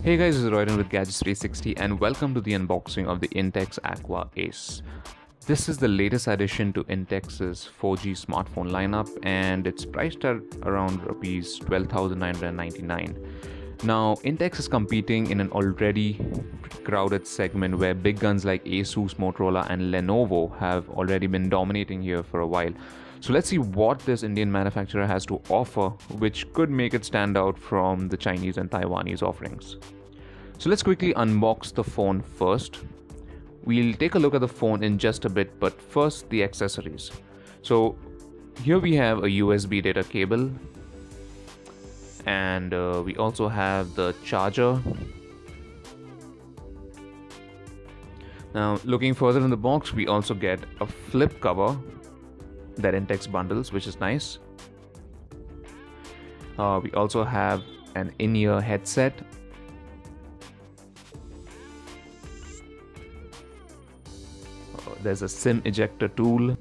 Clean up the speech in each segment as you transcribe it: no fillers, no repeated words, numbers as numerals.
Hey guys, this is Royden with Gadgets 360 and welcome to the unboxing of the Intex Aqua Ace. This is the latest addition to Intex's 4G smartphone lineup and it's priced at around Rs 12,999. Now, Intex is competing in an already crowded segment where big guns like Asus, Motorola and Lenovo have already been dominating here for a while. So let's see what this Indian manufacturer has to offer, which could make it stand out from the Chinese and Taiwanese offerings. So let's quickly unbox the phone first. We'll take a look at the phone in just a bit, but first the accessories. So here we have a USB data cable, and we also have the charger. Now, looking further in the box, we also get a flip cover that Intex bundles, which is nice. We also have an in-ear headset. There's a SIM ejector tool.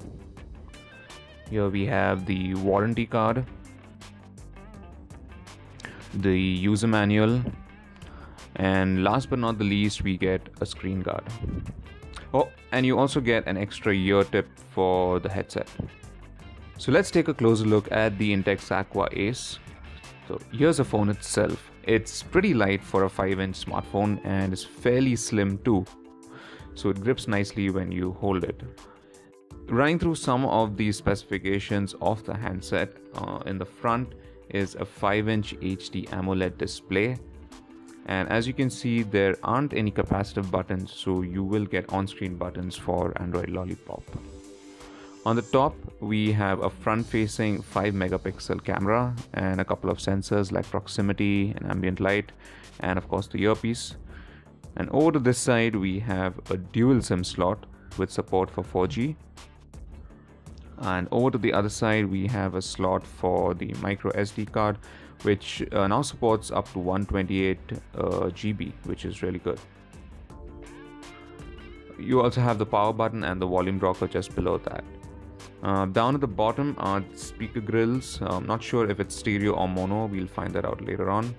Here we have the warranty card, the user manual, and last but not the least, we get a screen guard. Oh, and you also get an extra ear tip for the headset. So let's take a closer look at the Intex Aqua Ace. So here's the phone itself. It's pretty light for a 5-inch smartphone and is fairly slim too. So it grips nicely when you hold it. Running through some of the specifications of the handset, in the front is a 5-inch HD AMOLED display. And as you can see, there aren't any capacitive buttons, so you will get on-screen buttons for Android Lollipop. On the top, we have a front-facing 5-megapixel camera and a couple of sensors like proximity and ambient light, and of course the earpiece. And over to this side, we have a dual SIM slot with support for 4G. And over to the other side, we have a slot for the micro SD card, which now supports up to 128 GB, which is really good. You also have the power button and the volume rocker just below that. Down at the bottom are speaker grills. I'm not sure if it's stereo or mono, we'll find that out later on.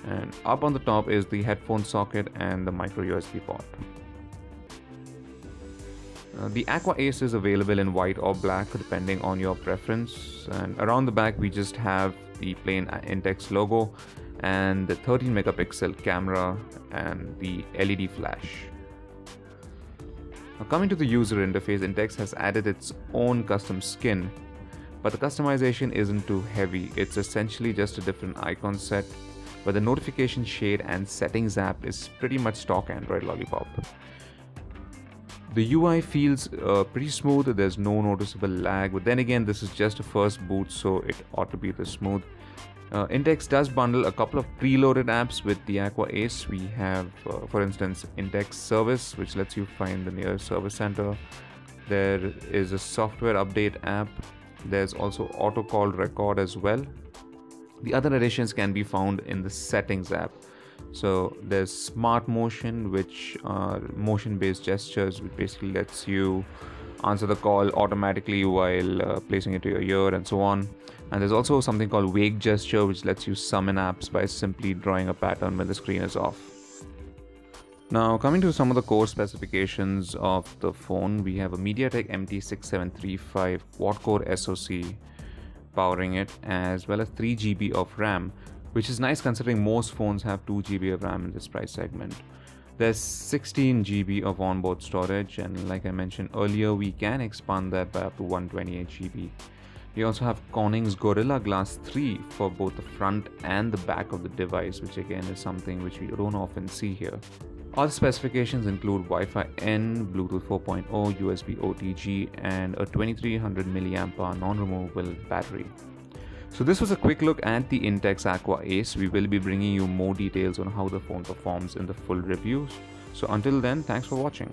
And up on the top is the headphone socket and the micro USB port. The Aqua Ace is available in white or black depending on your preference, and around the back we just have the plain Intex logo and the 13 megapixel camera and the LED flash. Now, coming to the user interface, Intex has added its own custom skin, but the customization isn't too heavy. It's essentially just a different icon set, but the notification shade and settings app is pretty much stock Android Lollipop. The UI feels pretty smooth. There's no noticeable lag, but then again, this is just a first boot, so it ought to be this smooth. Intex does bundle a couple of preloaded apps with the Aqua Ace. We have, for instance, Intex Service, which lets you find the nearest service center. There is a software update app. There's also auto call record as well. The other additions can be found in the settings app. So there's smart motion, which are motion-based gestures, which basically lets you answer the call automatically while placing it to your ear and so on. And there's also something called wake gesture, which lets you summon apps by simply drawing a pattern when the screen is off. Now, coming to some of the core specifications of the phone, we have a MediaTek MT6735 quad-core SoC powering it, as well as 3 GB of RAM, which is nice considering most phones have 2 GB of RAM in this price segment. There's 16 GB of onboard storage, and like I mentioned earlier, we can expand that by up to 128 GB. We also have Corning's Gorilla Glass 3 for both the front and the back of the device, which again is something which we don't often see here. Other specifications include Wi-Fi N, Bluetooth 4.0, USB OTG, and a 2300 mAh non-removable battery. So this was a quick look at the Intex Aqua Ace. We will be bringing you more details on how the phone performs in the full reviews. So until then, thanks for watching.